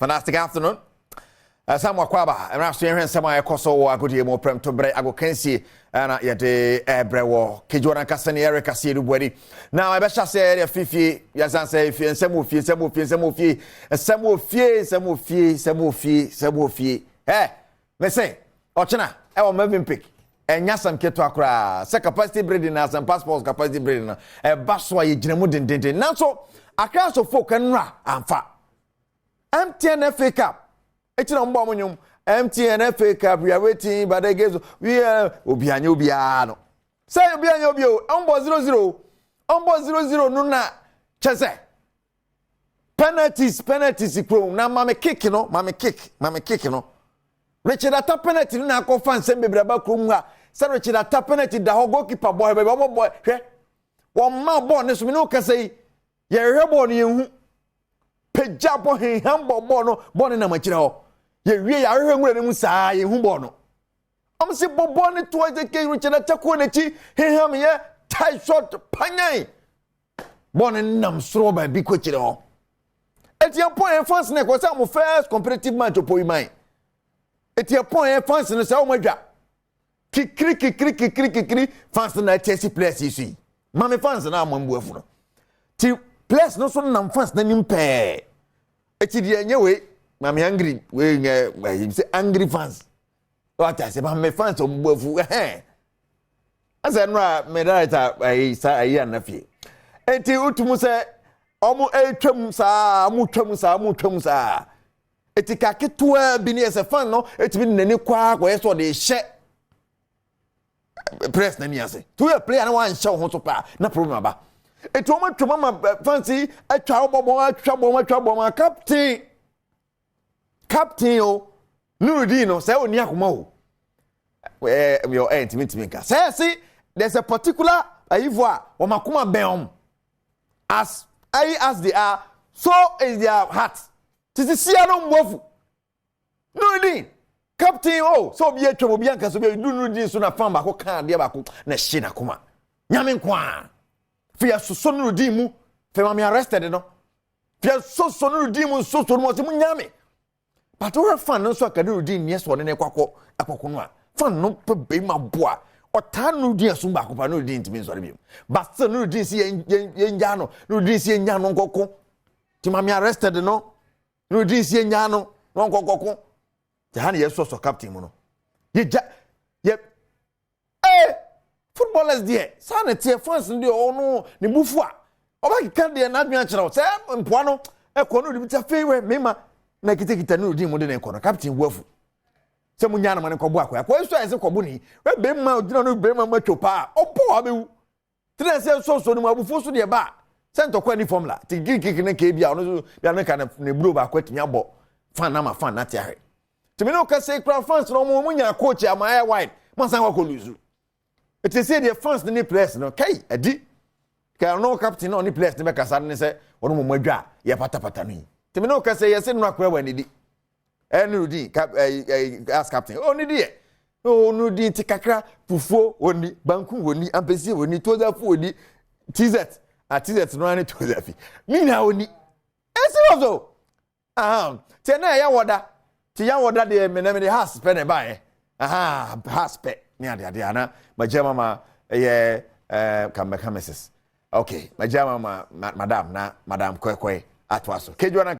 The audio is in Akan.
Fantastic afternoon. Samuel Kwaba, and after hearing some I coso I could hear more Premtobre, I go Kensi, and yet the Ebrewo, Kijuana Cassani, Erica Sedu. Now I bet I say, Fifi, yes, I say, and some of you, some of you, some of you, and some of you, some of you, some of you, some of you. Eh, let's say, Ochana, I will moving pick. And yasam keto akra, se capacity breeding as and passports capacity breeding. Baswa ye jinamudin dente. Now so, akra so folk and ra, amfa. MTN FA Cup. It's not bomb. MTN FA Cup. We are waiting, but they gave we are Obiano. Say Obiano, Ombo 0-0. Ombo 0-0, Nuna. Chase. Penalties, now mama kick, you know, mama kick, you know. Richard at penalty, na ko fan sembe braba krumwa. Say Richard at penalty, the whole goalkeeper boy, boy. One man born, this we no can say, you're born you. Pejabo he hambo bono born in a machino. Ye we are remember musa ye humbono. Si bobone twice the king Richard Takunechi, he ham ye tight short panye. Born in nam straw by big coachino. At your point, first neck was some first competitive match to put mine. At your point, fans in the South Major. Kick, fans in that Chelsea place, you see. Mammy fans and I'm one buffalo. Till place no son nam fans than him pay. It's the new way, Mammy angry, we say angry fans. What I say, Mammy fans on buffalo. As I know, Medata, I say a year and a few. And till to say, Omo mutramusa. Etika ketua bini as a fan no it's been nani kwa so de hye press na niase to a player na wan hye ho so pa na problem aba eto ma twoma ma fancy atwa bobon captain o nurudi no say oni akoma o your intimate ka say there's a particular ivoire o makoma ben as they are so is their heart. Tisi siano mwofu. No Captain so be a chomo bianca so be do so na fan bako kan de bako na hye na kuma. Nyame nkwa. Fia so no di mu, fe ma me arrested no. Fia so no di mu so no mo nyame. But we fan no so akade di nie so ne kwakọ akoko no a. Fan no pe be ma boa. Ota no di aso bako pa no di ntimi so bi. But so no di si yenja no di si yenja no nkoko. Ti ma me arrested no. No dis ye nyano no kokoko jahani yeso so captain mu no ye footballers there sanity fans ndi ono ne bufu a oba kika de na adwan kire se mpoa no ekọ no dibita fewe mema na kitekita no di mu de na ekọ no captain buafu se mu nyana mane kobo akwa kwa so ese kobo ni we be ma odina no be ma matwopa opo abewu tire se so no abufu so de ba sento kwa ni formula ti gigi ne ke bia ono bia ne kana ne bro ba kwatimi abo fan na ma fan na tiare ti me no ka say crowd fans no mo nya coach am air wide man san wa ko lose it is say the fans ni players no kai adi ka no captain no ni players ne be kasa ne say ono mo madwa ye patapata no ti me no ka say yes no akwa wa ni di enudi as captain oni di onu di ti kakra fufuo oni banku oni ampesi oni tozafu oni tz Atizet no ani to zafi. Mi na oni. Esirozo. Te na ya woda. Ti ya woda de me na me de has pe ne ba e. Has pe. Ni ade ana. Majama ma ye kamesis. Okay, majama ma madam kwekwe atwaso. Kejwana